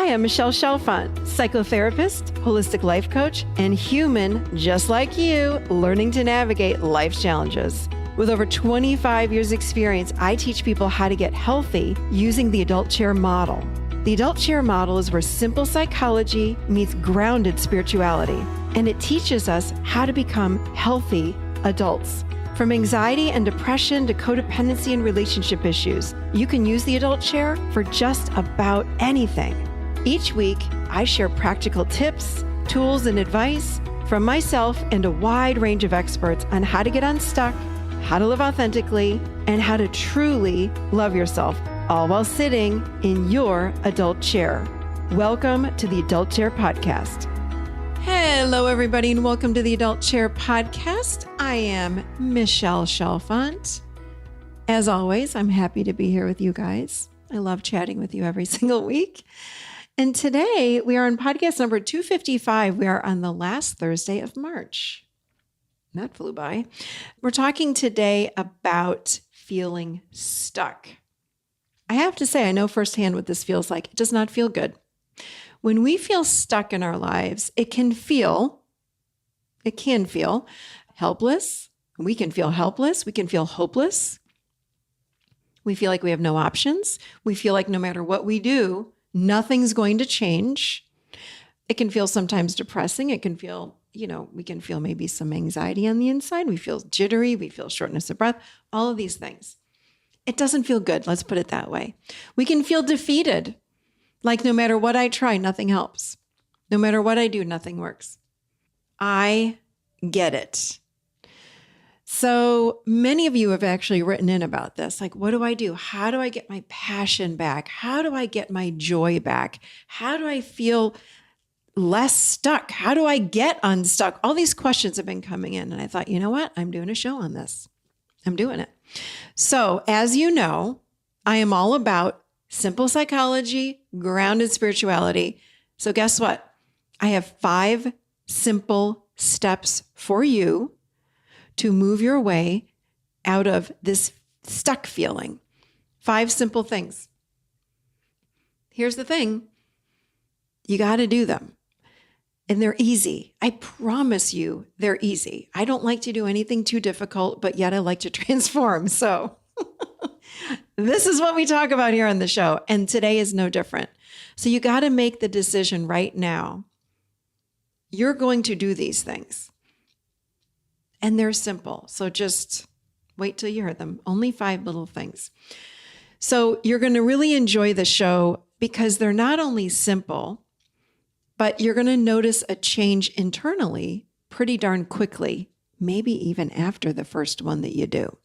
I am Michelle Chalfant, psychotherapist, holistic life coach, and human just like you, learning to navigate life's challenges. With over 25 years experience, I teach people how to get healthy using the adult chair model. The adult chair model is where simple psychology meets grounded spirituality, and it teaches us how to become healthy adults. From anxiety and depression to codependency and relationship issues, you can use the adult chair for just about anything. Each week, I share practical tips, tools, and advice from myself and a wide range of experts on how to get unstuck, how to live authentically, and how to truly love yourself, all while sitting in your adult chair. Welcome to the Adult Chair Podcast. Hello, everybody, and welcome to the Adult Chair Podcast. I am Michelle Chalfant. As always, I'm happy to be here with you guys. I love chatting with you every single week. And today we are on podcast number 255. We are on the last Thursday of March. That flew by. We're talking today about feeling stuck. I have to say, I know firsthand what this feels like. It does not feel good. When we feel stuck in our lives, it can feel helpless. We can feel helpless. We can feel hopeless. We feel like we have no options. We feel like no matter what we do, nothing's going to change. It can feel sometimes depressing. It can feel, we can feel maybe some anxiety on the inside. We feel jittery. We feel shortness of breath, all of these things. It doesn't feel good. Let's put it that way. We can feel defeated. Like no matter what I try, nothing helps. No matter what I do, nothing works. I get it. So many of you have actually written in about this. Like, what do I do? How do I get my passion back? How do I get my joy back? How do I feel less stuck? How do I get unstuck? All these questions have been coming in. And I thought, you know what? I'm doing a show on this. I'm doing it. So as you know, I am all about simple psychology, grounded spirituality. So guess what? I have 5 simple steps for you to move your way out of this stuck feeling. 5 simple things. Here's the thing. You got to do them. And they're easy. I promise you they're easy. I don't like to do anything too difficult, but yet I like to transform. So this is what we talk about here on the show. And today is no different. So you got to make the decision right now. You're going to do these things. And they're simple. So just wait till you hear them. Only 5 little things. So you're going to really enjoy the show because they're not only simple, but you're going to notice a change internally pretty darn quickly, maybe even after the first one that you do.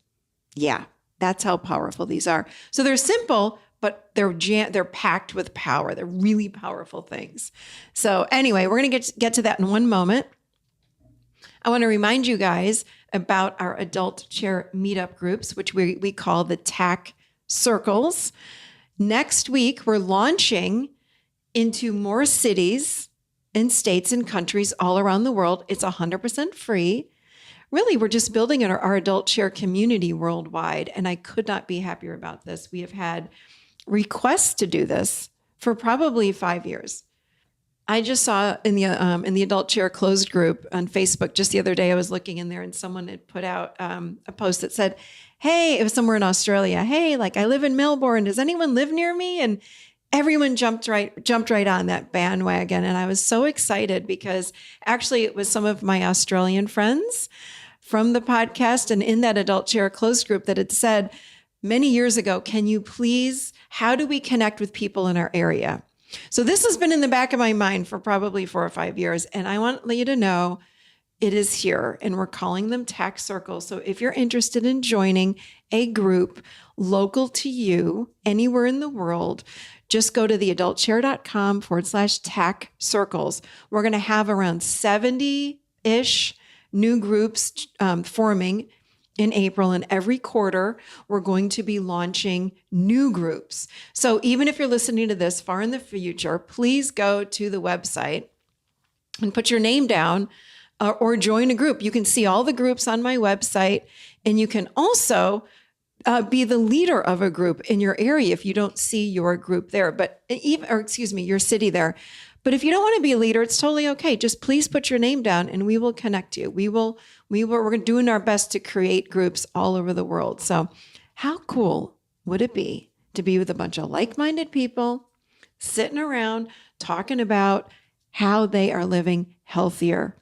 Yeah, that's how powerful these are. So they're simple, but they're packed with power. They're really powerful things. So anyway, we're going to get to that in one moment. I want to remind you guys about our adult chair meetup groups, which we call the TAC circles. Next week, we're launching into more cities and states and countries all around the world. It's 100% free. Really, we're just building our adult chair community worldwide, and I could not be happier about this. We have had requests to do this for probably 5 years. I just saw in the adult chair closed group on Facebook just the other day, I was looking in there and someone had put out a post that said, hey, it was somewhere in Australia. Hey, I live in Melbourne. Does anyone live near me? And everyone jumped right on that bandwagon. And I was so excited because actually it was some of my Australian friends from the podcast and in that adult chair closed group that had said many years ago, how do we connect with people in our area? So this has been in the back of my mind for probably 4 or 5 years. And I want you to know it is here and we're calling them TAC circles. So if you're interested in joining a group local to you anywhere in the world, just go to theadultchair.com/TAC circles. We're going to have around 70-ish new groups forming in April, and every quarter, we're going to be launching new groups. So even if you're listening to this far in the future, please go to the website and put your name down or join a group. You can see all the groups on my website, and you can also Be the leader of a group in your area if you don't see your group there, your city there. But if you don't want to be a leader, it's totally okay. Just please put your name down and we will connect you. We're doing our best to create groups all over the world. So how cool would it be to be with a bunch of like-minded people sitting around talking about how they are living healthier?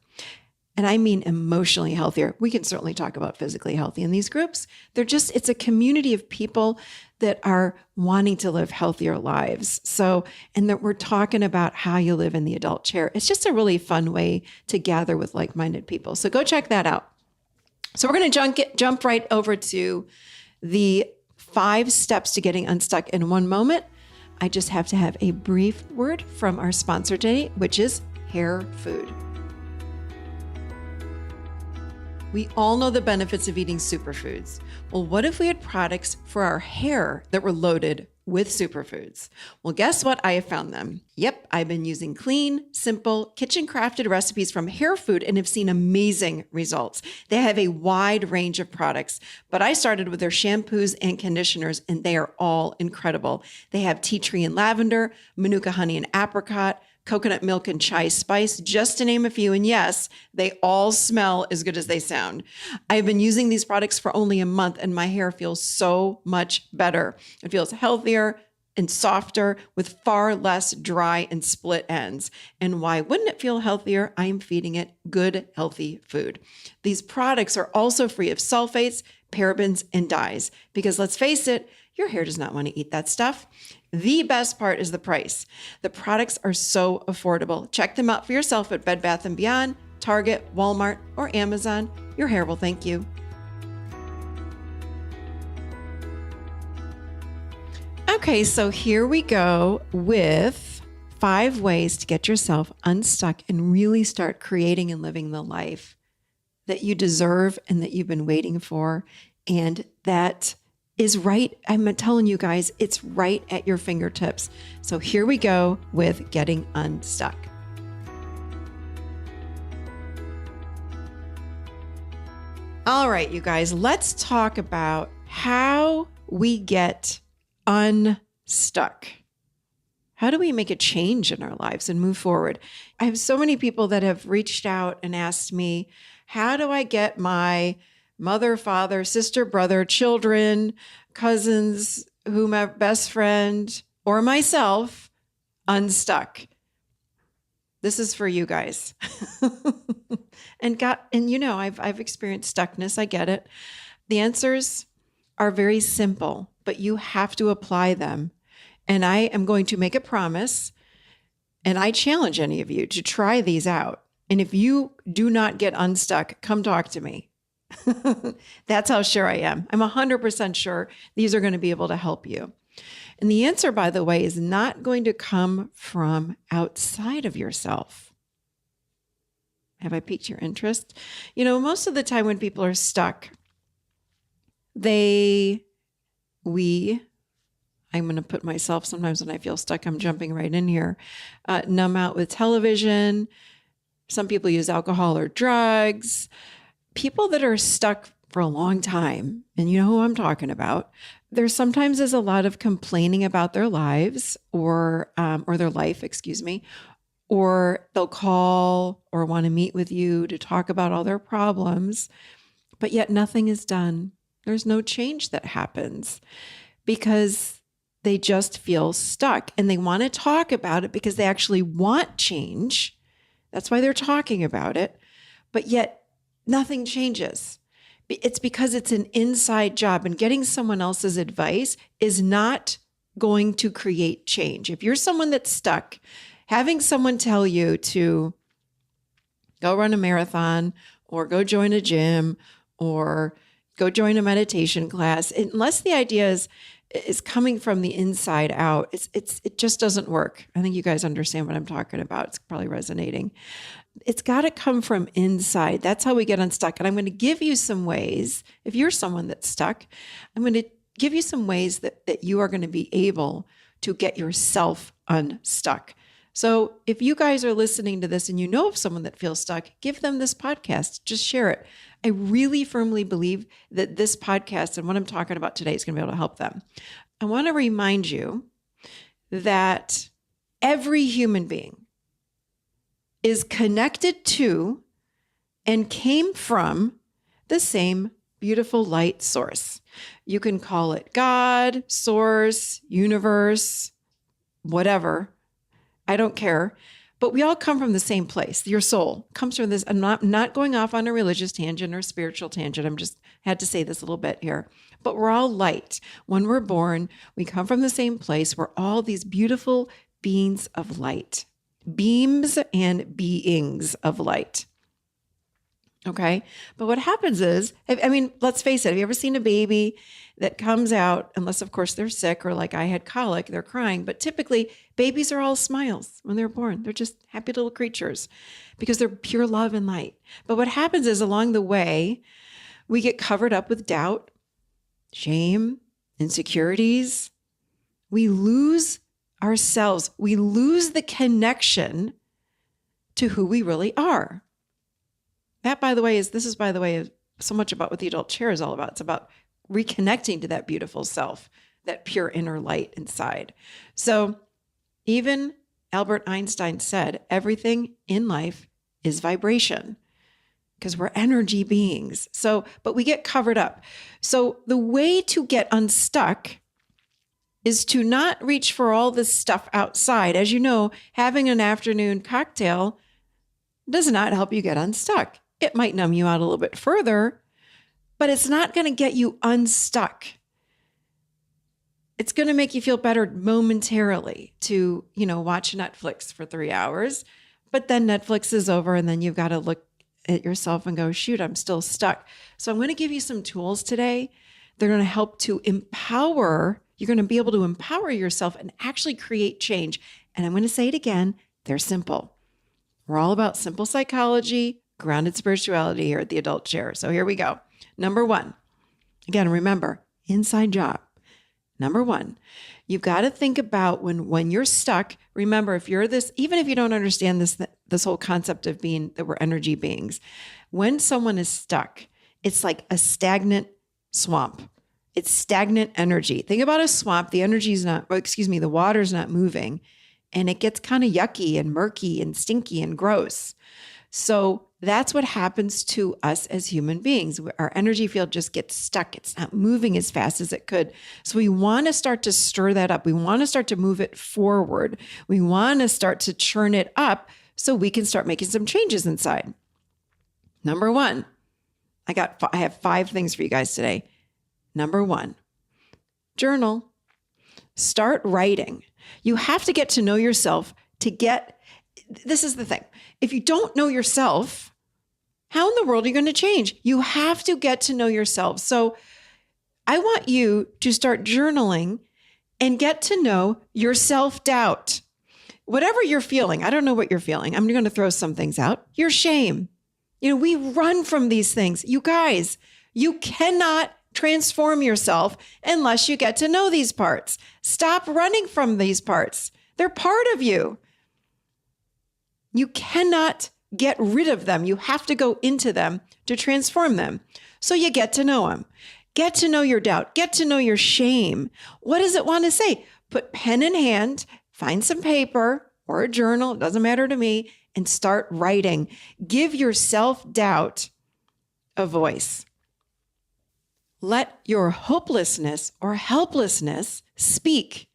And I mean emotionally healthier. We can certainly talk about physically healthy in these groups. It's a community of people that are wanting to live healthier lives. And that we're talking about how you live in the adult chair. It's just a really fun way to gather with like-minded people. So go check that out. So we're going to jump right over to the 5 steps to getting unstuck in one moment. I just have to have a brief word from our sponsor today, which is Hair Food. We all know the benefits of eating superfoods. Well, what if we had products for our hair that were loaded with superfoods? Well, guess what? I have found them. Yep, I've been using clean, simple, kitchen-crafted recipes from Hair Food and have seen amazing results. They have a wide range of products, but I started with their shampoos and conditioners, and they are all incredible. They have tea tree and lavender, manuka honey and apricot, coconut milk and chai spice, just to name a few. And yes, they all smell as good as they sound. I've been using these products for only a month and my hair feels so much better. It feels healthier and softer with far less dry and split ends. And why wouldn't it feel healthier? I am feeding it good, healthy food. These products are also free of sulfates, parabens, and dyes, because let's face it, your hair does not want to eat that stuff. The best part is the price. The products are so affordable. Check them out for yourself at Bed Bath & Beyond, Target, Walmart, or Amazon. Your hair will thank you. Okay, so here we go with 5 ways to get yourself unstuck and really start creating and living the life that you deserve and that you've been waiting for, and that is right. I'm telling you guys, it's right at your fingertips. So here we go with getting unstuck. All right, you guys, let's talk about how we get unstuck. How do we make a change in our lives and move forward? I have so many people that have reached out and asked me, how do I get my mother, father, sister, brother, children, cousins, whomever, best friend, or myself unstuck? This is for you guys. And you know, I've experienced stuckness. I get it. The answers are very simple, but you have to apply them. And I am going to make a promise, and I challenge any of you to try these out. And if you do not get unstuck, come talk to me. That's how sure I am. I'm 100% sure these are going to be able to help you. And the answer, by the way, is not going to come from outside of yourself. Have I piqued your interest? You know, most of the time when people are stuck, I'm going to put myself, sometimes when I feel stuck, I'm jumping right in here, numb out with television. Some people use alcohol or drugs. People that are stuck for a long time, and you know who I'm talking about, there sometimes is a lot of complaining about their lives or their life, or they'll call or want to meet with you to talk about all their problems, but yet nothing is done. There's no change that happens because they just feel stuck, and they want to talk about it because they actually want change. That's why they're talking about it, but yet nothing changes. It's because it's an inside job, and getting someone else's advice is not going to create change. If you're someone that's stuck, having someone tell you to go run a marathon or go join a gym or go join a meditation class, unless the idea is coming from the inside out, it just doesn't work. I think you guys understand what I'm talking about. It's probably resonating. It's got to come from inside. That's how we get unstuck. And I'm going to give you some ways. If you're someone that's stuck, I'm going to give you some ways that you are going to be able to get yourself unstuck. So if you guys are listening to this and you know of someone that feels stuck, give them this podcast. Just share it. I really firmly believe that this podcast and what I'm talking about today is going to be able to help them. I want to remind you that every human being is connected to and came from the same beautiful light source. You can call it God, source, universe, whatever. I don't care. But we all come from the same place. Your soul comes from this. I'm not going off on a religious tangent or spiritual tangent. I'm just had to say this a little bit here. But we're all light. When we're born, we come from the same place. We're all these beautiful beings of light, beams and beings of light. Okay. But what happens is, I mean, let's face it. Have you ever seen a baby that comes out, unless of course they're sick or like I had colic, they're crying, but typically babies are all smiles when they're born. They're just happy little creatures because they're pure love and light. But what happens is along the way, we get covered up with doubt, shame, insecurities. We lose ourselves. We lose the connection to who we really are. That, by the way, is so much about what the adult chair is all about. It's about reconnecting to that beautiful self, that pure inner light inside. So even Albert Einstein said, everything in life is vibration because we're energy beings. So, but we get covered up. So the way to get unstuck is to not reach for all this stuff outside. As you know, having an afternoon cocktail does not help you get unstuck. It might numb you out a little bit further, but it's not going to get you unstuck. It's going to make you feel better momentarily to, watch Netflix for 3 hours, but then Netflix is over and then you've got to look at yourself and go, shoot, I'm still stuck. So I'm going to give you some tools today. They're going to help to empower. You're going to be able to empower yourself and actually create change. And I'm going to say it again. They're simple. We're all about simple psychology, grounded spirituality here at the Adult Chair. So here we go. Number one, again, remember, inside job. Number one, you've got to think about when you're stuck. Remember, if you're this, even if you don't understand this whole concept of being that we're energy beings, when someone is stuck, it's like a stagnant swamp. It's stagnant energy. Think about a swamp. The the water's not moving, and it gets kind of yucky and murky and stinky and gross. So that's what happens to us as human beings. Our energy field just gets stuck. It's not moving as fast as it could. So we want to start to stir that up. We want to start to move it forward. We want to start to churn it up so we can start making some changes inside. Number one, I have 5 things for you guys today. Number one, journal. Start writing. You have to get to know yourself this is the thing. If you don't know yourself, how in the world are you going to change? You have to get to know yourself. So I want you to start journaling and get to know your self-doubt. Whatever you're feeling, I don't know what you're feeling. I'm going to throw some things out. Your shame. We run from these things. You guys, you cannot transform yourself unless you get to know these parts. Stop running from these parts. They're part of you. You cannot get rid of them. You have to go into them to transform them. So you get to know them. Get to know your doubt. Get to know your shame. What does it want to say? Put pen in hand, find some paper or a journal, it doesn't matter to me, and start writing. Give your self-doubt a voice. Let your hopelessness or helplessness speak.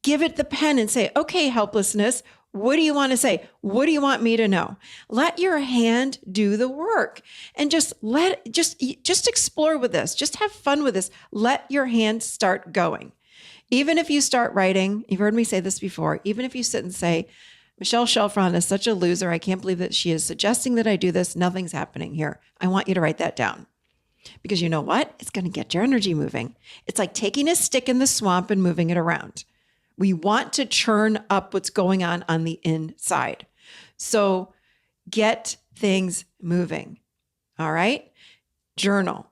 Give it the pen and say, okay, helplessness, what do you want to say? What do you want me to know? Let your hand do the work and just explore with this. Just have fun with this. Let your hand start going. Even if you start writing, you've heard me say this before, even if you sit and say, Michelle Chalfant is such a loser. I can't believe that she is suggesting that I do this. Nothing's happening here. I want you to write that down. Because you know what? It's going to get your energy moving. It's like taking a stick in the swamp and moving it around. We want to churn up what's going on the inside. So get things moving. All right? Journal.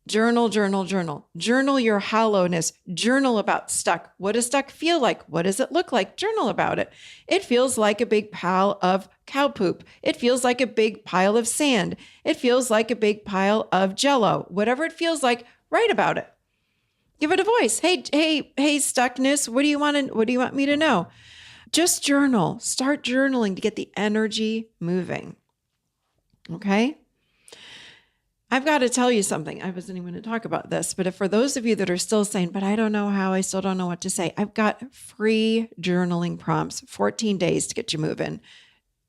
Journal, journal, journal. Journal your hollowness. Journal about stuck. What does stuck feel like? What does it look like? Journal about it. It feels like a big pile of cow poop. It feels like a big pile of sand. It feels like a big pile of jello. Whatever it feels like, write about it. Give it a voice. Hey, stuckness. What do you want me to know? Just journal. Start journaling to get the energy moving. Okay? I've got to tell you something. I wasn't even going to talk about this, but if for those of you that are still saying, but I don't know how, I still don't know what to say, I've got free journaling prompts, 14 days to get you moving.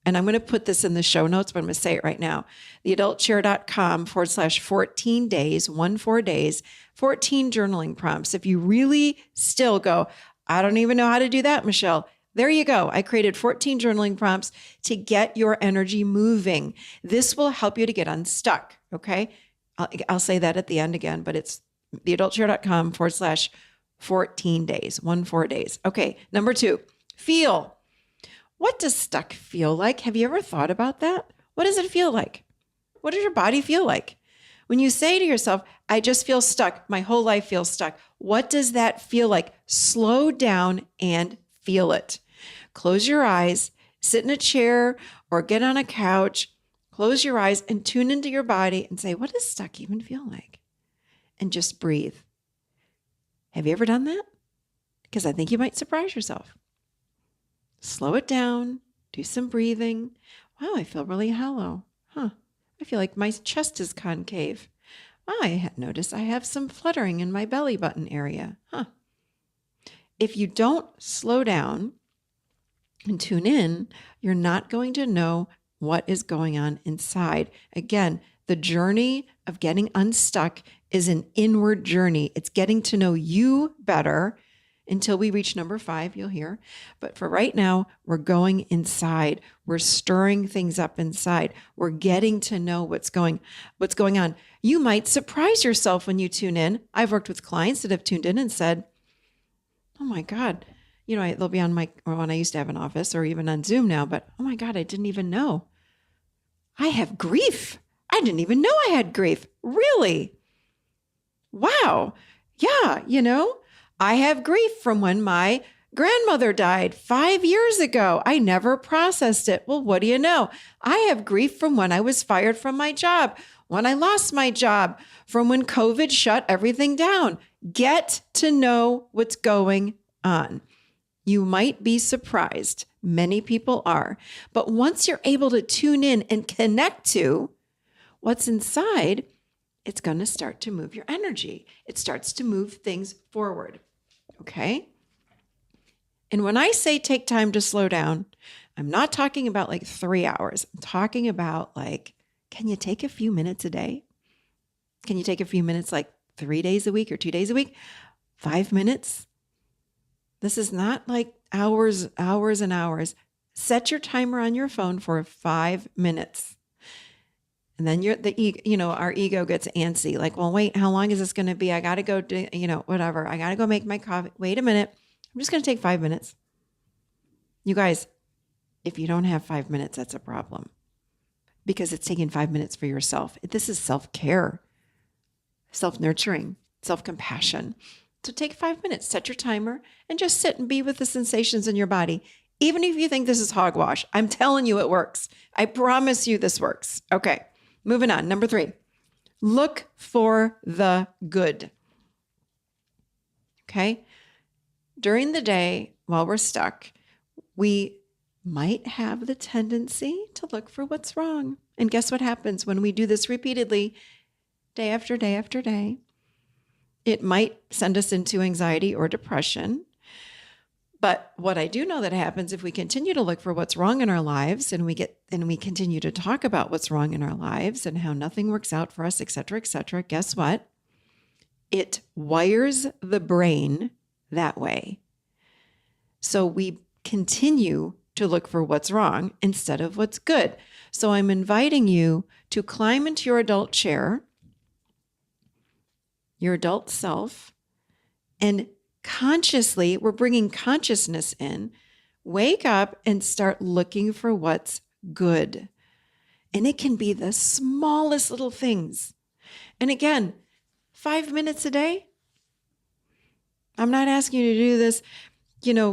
And I'm going to put this in the show notes, but I'm going to say it right now. theadultchair.com/14 days, 14 days, 14 journaling prompts. If you really still go, I don't even know how to do that, Michelle. There you go. I created 14 journaling prompts to get your energy moving. This will help you to get unstuck. Okay. I'll say that at the end again, but it's theadultchair.com/14 days, 14 days. Okay. Number 2, feel. What does stuck feel like? Have you ever thought about that? What does it feel like? What does your body feel like? When you say to yourself, I just feel stuck, my whole life feels stuck. What does that feel like? Slow down and feel it. Close your eyes, sit in a chair or get on a couch, close your eyes and tune into your body and say, what does stuck even feel like? And just breathe. Have you ever done that? Because I think you might surprise yourself. Slow it down, do some breathing. Wow, I feel really hollow. I feel like my chest is concave. Wow, I notice I have some fluttering in my belly button area. If you don't slow down and tune in, you're not going to know what is going on inside. Again, the journey of getting unstuck is an inward journey. It's getting to know you better until we reach number 5, you'll hear. But for right now, we're going inside. We're stirring things up inside. We're getting to know what's going on. You might surprise yourself when you tune in. I've worked with clients that have tuned in and said, oh my God, they'll be on when I used to have an office or even on Zoom now, but oh my God, I didn't even know. I have grief. I didn't even know I had grief. Really? Wow. Yeah. I have grief from when my grandmother died 5 years ago. I never processed it. Well, what do you know? I have grief from when I was fired from my job, when I lost my job, from when COVID shut everything down. Get to know what's going on. You might be surprised. Many people are. But once you're able to tune in and connect to what's inside, it's going to start to move your energy. It starts to move things forward. Okay? And when I say take time to slow down, I'm not talking about like 3 hours. I'm talking about can you take a few minutes a day? Can you take a few minutes 3 days a week or 2 days a week? 5 minutes? This is not hours and hours. Set your timer on your phone for 5 minutes. And then our ego gets antsy. Well, wait, how long is this going to be? I got to go do, whatever. I got to go make my coffee. Wait a minute. I'm just going to take 5 minutes. You guys, if you don't have 5 minutes, that's a problem because it's taking 5 minutes for yourself. This is self-care, self-nurturing, self-compassion. So take 5 minutes, set your timer and just sit and be with the sensations in your body. Even if you think this is hogwash, I'm telling you it works. I promise you this works. Okay. Moving on. Number 3, look for the good. Okay. During the day while we're stuck, we might have the tendency to look for what's wrong. And guess what happens when we do this repeatedly, day after day after day? It might send us into anxiety or depression. But what I do know that happens if we continue to look for what's wrong in our lives and we continue to talk about what's wrong in our lives and how nothing works out for us, et cetera, guess what? It wires the brain that way. So we continue to look for what's wrong instead of what's good. So I'm inviting you to climb into your adult chair, your adult self, and consciously, we're bringing consciousness in, wake up and start looking for what's good. And it can be the smallest little things. And again, 5 minutes a day. I'm not asking you to do this,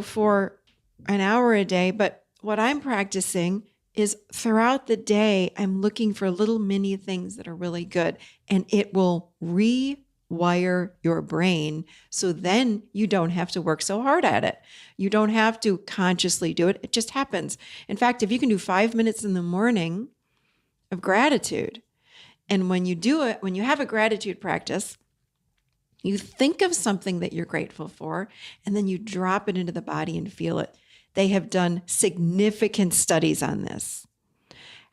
for an hour a day, but what I'm practicing is throughout the day, I'm looking for little mini things that are really good, and it will rewire your brain. So then you don't have to work so hard at it. You don't have to consciously do it. It just happens. In fact, if you can do 5 minutes in the morning of gratitude, and when you do it, when you have a gratitude practice, you think of something that you're grateful for, and then you drop it into the body and feel it. They have done significant studies on this,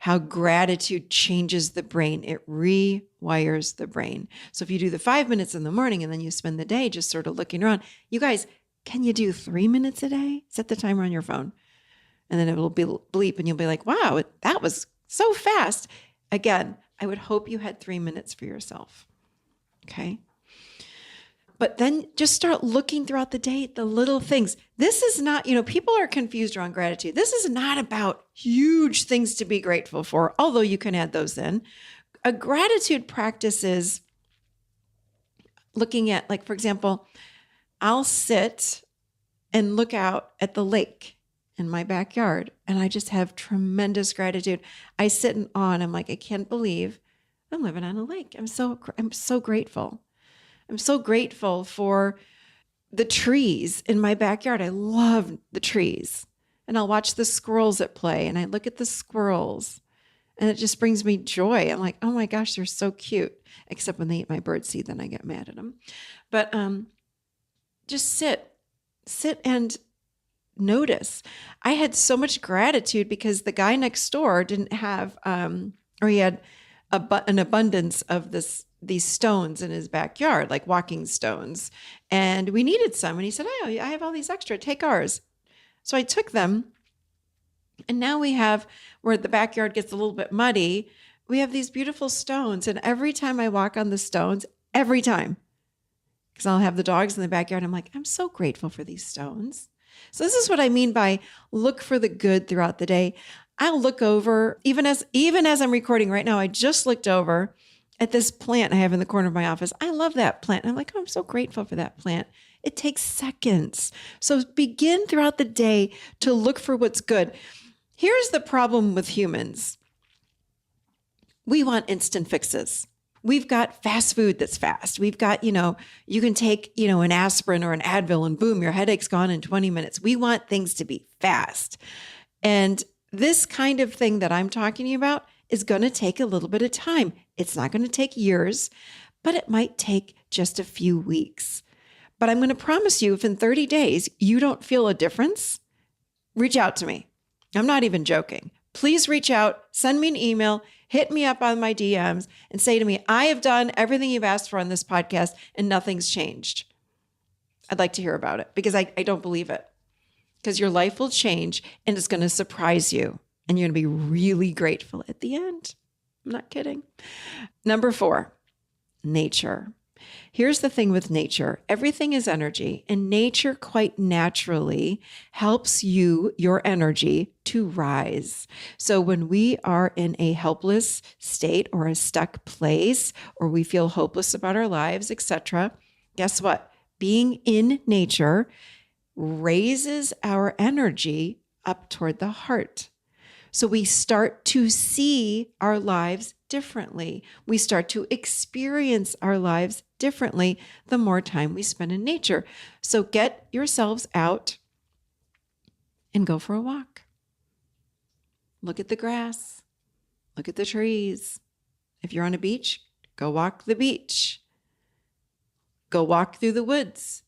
how gratitude changes the brain. It rewires the brain. So if you do the 5 minutes in the morning and then you spend the day just sort of looking around, you guys, can you do 3 minutes a day? Set the timer on your phone. And then it will bleep and you'll be like, wow, that was so fast. Again, I would hope you had 3 minutes for yourself. Okay. But then just start looking throughout the day at the little things. This is not, people are confused around gratitude. This is not about huge things to be grateful for, although you can add those in. A gratitude practice is looking at, like, for example, I'll sit and look out at the lake in my backyard, and I just have tremendous gratitude. I sit in awe, and I'm like, I can't believe I'm living on a lake. I'm so grateful. I'm so grateful for the trees in my backyard. I love the trees. And I'll watch the squirrels at play, and I look at the squirrels, and it just brings me joy. I'm like, oh my gosh, they're so cute. Except when they eat my birdseed, then I get mad at them. But just sit and notice. I had so much gratitude because the guy next door didn't have, or he had an abundance of these stones in his backyard, like walking stones. And we needed some. And he said, oh, I have all these extra, take ours. So I took them. And now we have, where the backyard gets a little bit muddy, we have these beautiful stones. And every time I walk on the stones, every time, because I'll have the dogs in the backyard, I'm like, I'm so grateful for these stones. So this is what I mean by look for the good throughout the day. I'll look over, even as I'm recording right now, I just looked over at this plant I have in the corner of my office. I love that plant. I'm like, oh, I'm so grateful for that plant. It takes seconds. So begin throughout the day to look for what's good. Here's the problem with humans. We want instant fixes. We've got fast food that's fast. We've got, you can take, an aspirin or an Advil and boom, your headache's gone in 20 minutes. We want things to be fast. And this kind of thing that I'm talking about is going to take a little bit of time. It's not going to take years, but it might take just a few weeks. But I'm going to promise you, if in 30 days you don't feel a difference, reach out to me. I'm not even joking. Please reach out, send me an email, hit me up on my DMs and say to me, I have done everything you've asked for on this podcast and nothing's changed. I'd like to hear about it because I don't believe it. Because your life will change and it's going to surprise you. And you're going to be really grateful at the end. I'm not kidding. Number 4, nature. Here's the thing with nature. Everything is energy, and nature quite naturally helps your energy to rise. So when we are in a helpless state or a stuck place, or we feel hopeless about our lives, etc., guess what? Being in nature raises our energy up toward the heart. So we start to see our lives differently. We start to experience our lives differently the more time we spend in nature. So get yourselves out and go for a walk. Look at the grass. Look at the trees. If you're on a beach, go walk the beach. Go walk through the woods.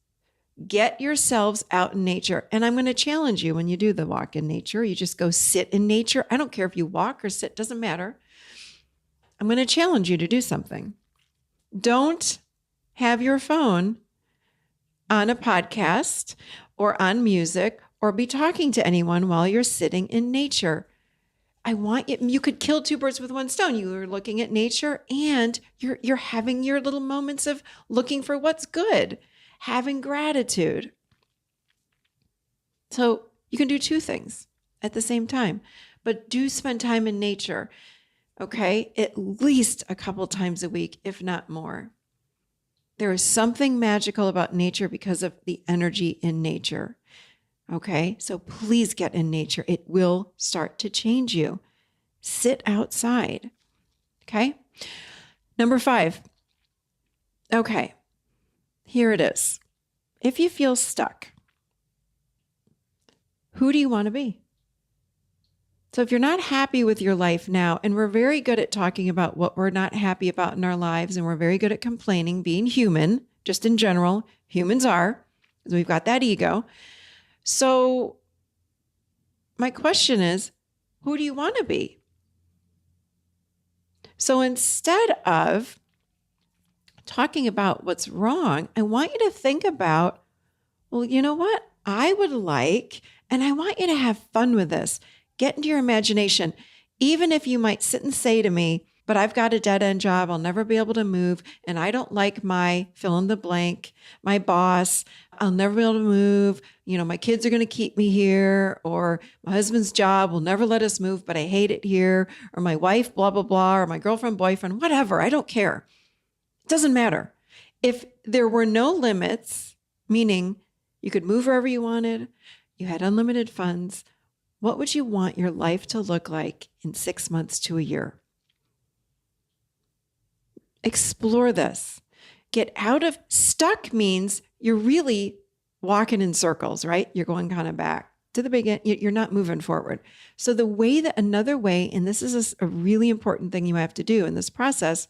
Get yourselves out in nature. And I'm going to challenge you when you do the walk in nature. You just go sit in nature. I don't care if you walk or sit, doesn't matter. I'm going to challenge you to do something. Don't have your phone on a podcast or on music or be talking to anyone while you're sitting in nature. I want you could kill 2 birds with 1 stone. You are looking at nature and you're having your little moments of looking for what's good. Having gratitude. So you can do 2 things at the same time, but do spend time in nature, okay? At least a couple times a week, if not more. There is something magical about nature because of the energy in nature. Okay, so please get in nature. It will start to change you. Sit outside. Okay. Number 5. Okay, here it is. If you feel stuck, who do you want to be? So if you're not happy with your life now, and we're very good at talking about what we're not happy about in our lives, and we're very good at complaining, being human, just in general, humans are, because we've got that ego. So my question is, who do you want to be? So instead of talking about what's wrong, I want you to think about, well, you know what? I would like, and I want you to have fun with this. Get into your imagination. Even if you might sit and say to me, but I've got a dead end job, I'll never be able to move, and I don't like my fill in the blank, my boss, I'll never be able to move, my kids are going to keep me here, or my husband's job will never let us move, but I hate it here, or my wife, blah, blah, blah, or my girlfriend, boyfriend, whatever, I don't care. It doesn't matter. If there were no limits, meaning you could move wherever you wanted, you had unlimited funds, what would you want your life to look like in 6 months to a year? Explore this. Get out of stuck means you're really walking in circles, right? You're going kind of back to the beginning. You're not moving forward. So another way, and this is a really important thing you have to do in this process,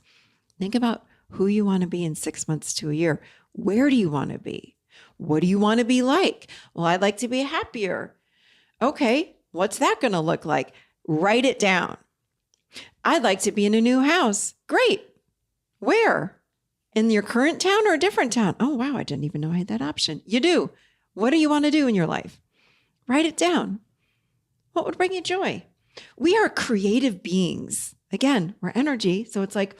think about who you want to be in 6 months to a year. Where do you want to be? What do you want to be like? Well, I'd like to be happier. Okay, what's that going to look like? Write it down. I'd like to be in a new house. Great. Where? In your current town or a different town? Oh, wow, I didn't even know I had that option. You do. What do you want to do in your life? Write it down. What would bring you joy? We are creative beings. Again, we're energy. So it's like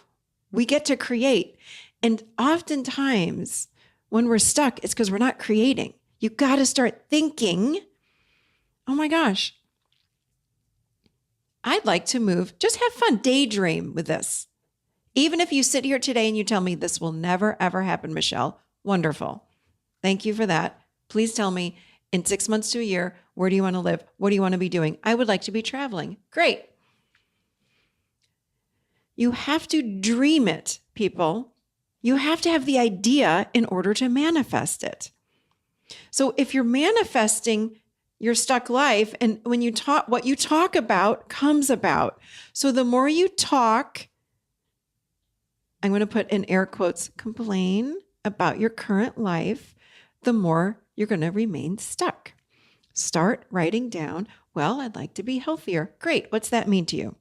we get to create. And oftentimes when we're stuck, it's because we're not creating. You got to start thinking, oh my gosh, I'd like to move. Just have fun. Daydream with this. Even if you sit here today and you tell me this will never, ever happen, Michelle, wonderful. Thank you for that. Please tell me in 6 months to a year, where do you want to live? What do you want to be doing? I would like to be traveling. Great. You have to dream it, people. You have to have the idea in order to manifest it. So if you're manifesting your stuck life, and when you talk, what you talk about comes about. So the more you talk, I'm going to put in air quotes, complain about your current life, the more you're going to remain stuck. Start writing down, well, I'd like to be healthier. Great. What's that mean to you?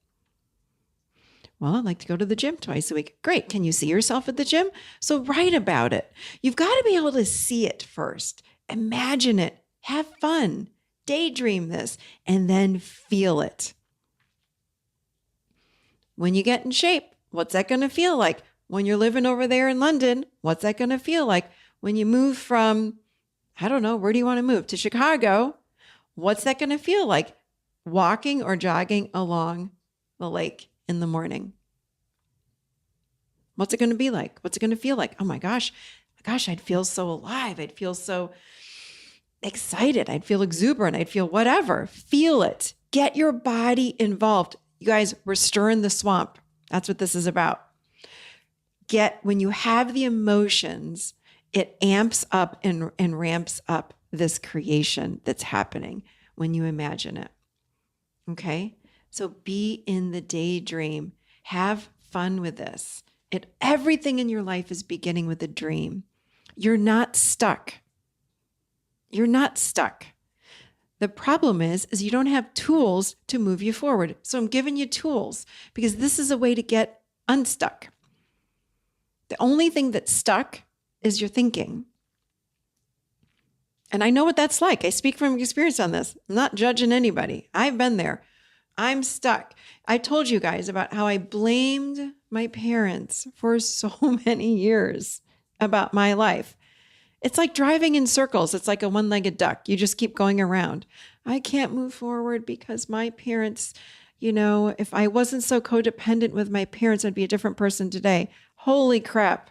Well, I'd like to go to the gym twice a week. Great. Can you see yourself at the gym? So write about it. You've got to be able to see it first. Imagine it. Have fun. Daydream this, and then feel it. When you get in shape, what's that going to feel like? When you're living over there in London, what's that going to feel like? When you move from, I don't know, where do you want to move? To Chicago, what's that going to feel like? Walking or jogging along the lake in the morning. What's it going to be like? What's it going to feel like? Oh my gosh, I'd feel so alive. I'd feel so excited. I'd feel exuberant. I'd feel whatever. Feel it. Get your body involved. You guys, we're stirring the swamp. That's what this is about. When you have the emotions, it amps up and ramps up this creation that's happening when you imagine it. Okay? So be in the daydream. Have fun with this. Everything in your life is beginning with a dream. You're not stuck. You're not stuck. The problem is you don't have tools to move you forward. So I'm giving you tools because this is a way to get unstuck. The only thing that's stuck is your thinking. And I know what that's like. I speak from experience on this. I'm not judging anybody. I've been there. I'm stuck. I told you guys about how I blamed my parents for so many years about my life. It's like driving in circles. It's like a one-legged duck. You just keep going around. I can't move forward because my parents, if I wasn't so codependent with my parents, I'd be a different person today. Holy crap.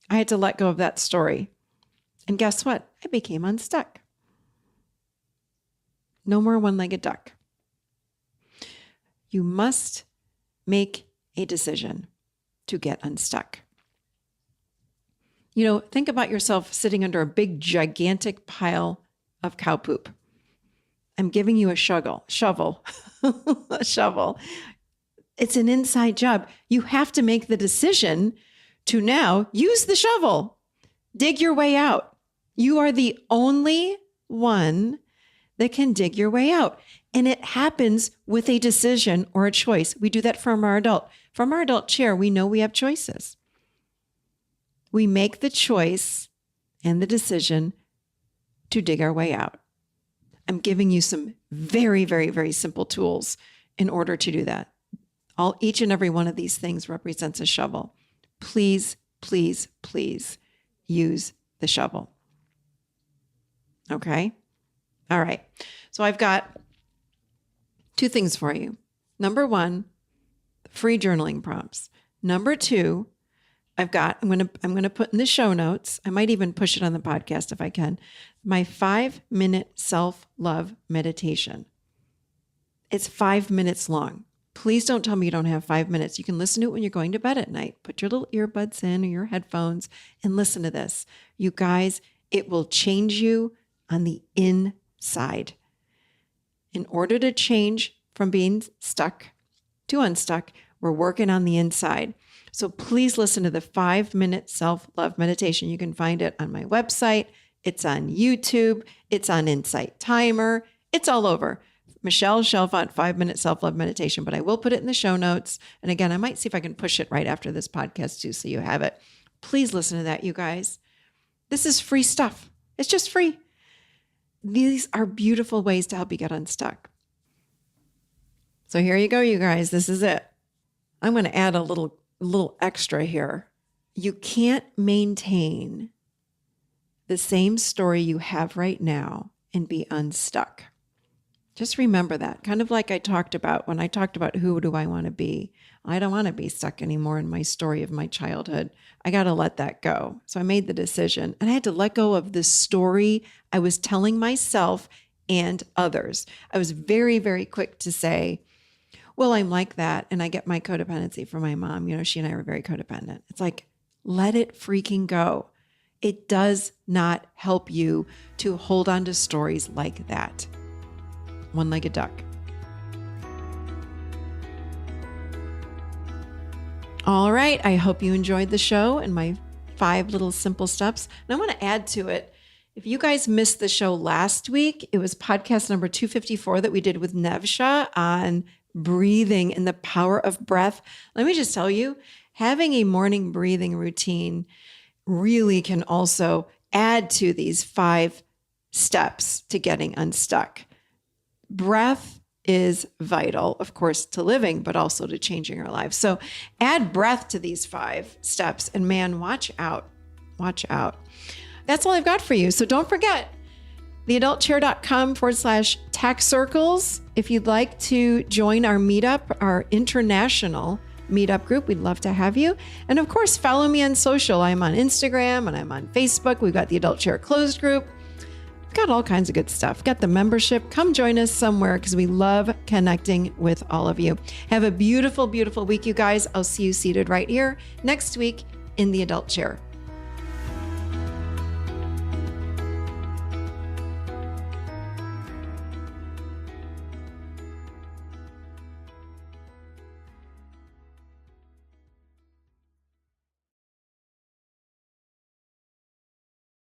I had to let go of that story. And guess what? I became unstuck. No more one-legged duck. You must make a decision to get unstuck. Think about yourself sitting under a big, gigantic pile of cow poop. I'm giving you a shovel, a shovel. It's an inside job. You have to make the decision to now use the shovel. Dig your way out. You are the only one that can dig your way out. And it happens with a decision or a choice. We do that from our adult chair. We know we have choices. We make the choice and the decision to dig our way out. I'm giving you some very, very, very simple tools in order to do that. Each and every one of these things represents a shovel. Please, please, please use the shovel. Okay? All right. So I've got 2 things for you. Number 1, free journaling prompts. Number 2, I'm going to put in the show notes. I might even push it on the podcast if I can. My 5-minute self-love meditation. It's 5 minutes long. Please don't tell me you don't have 5 minutes. You can listen to it when you're going to bed at night. Put your little earbuds in or your headphones and listen to this. You guys, it will change you on the inside. In order to change from being stuck to unstuck, we're working on the inside. So please listen to the 5-minute self-love meditation. You can find it on my website. It's on YouTube. It's on Insight Timer. It's all over. Michelle Chalfant 5-minute self-love meditation, but I will put it in the show notes. And again, I might see if I can push it right after this podcast too, so you have it. Please listen to that, you guys. This is free stuff. It's just free. These are beautiful ways to help you get unstuck. So here you go, you guys. This is it. I'm going to add a little extra here. You can't maintain the same story you have right now and be unstuck. Just remember that. Kind of like I talked about when I talked about who do I want to be. I don't want to be stuck anymore in my story of my childhood. I got to let that go. So I made the decision and I had to let go of the story I was telling myself and others. I was very, very quick to say, well, I'm like that. And I get my codependency from my mom. She and I were very codependent. It's like, let it freaking go. It does not help you to hold on to stories like that. One-legged duck. All right. I hope you enjoyed the show and my 5 little simple steps. And I want to add to it. If you guys missed the show last week, it was podcast number 254 that we did with Nevsha on breathing and the power of breath. Let me just tell you, having a morning breathing routine really can also add to these 5 steps to getting unstuck. Breath is vital, of course, to living, but also to changing our lives. So add breath to these 5 steps and man, watch out. Watch out. That's all I've got for you. So don't forget, theadultchair.com/tax circles. If you'd like to join our meetup, our international meetup group, we'd love to have you. And of course, follow me on social. I'm on Instagram and I'm on Facebook. We've got the Adult Chair closed group. We've got all kinds of good stuff. Got the membership. Come join us somewhere because we love connecting with all of you. Have a beautiful, beautiful week, you guys. I'll see you seated right here next week in the Adult Chair.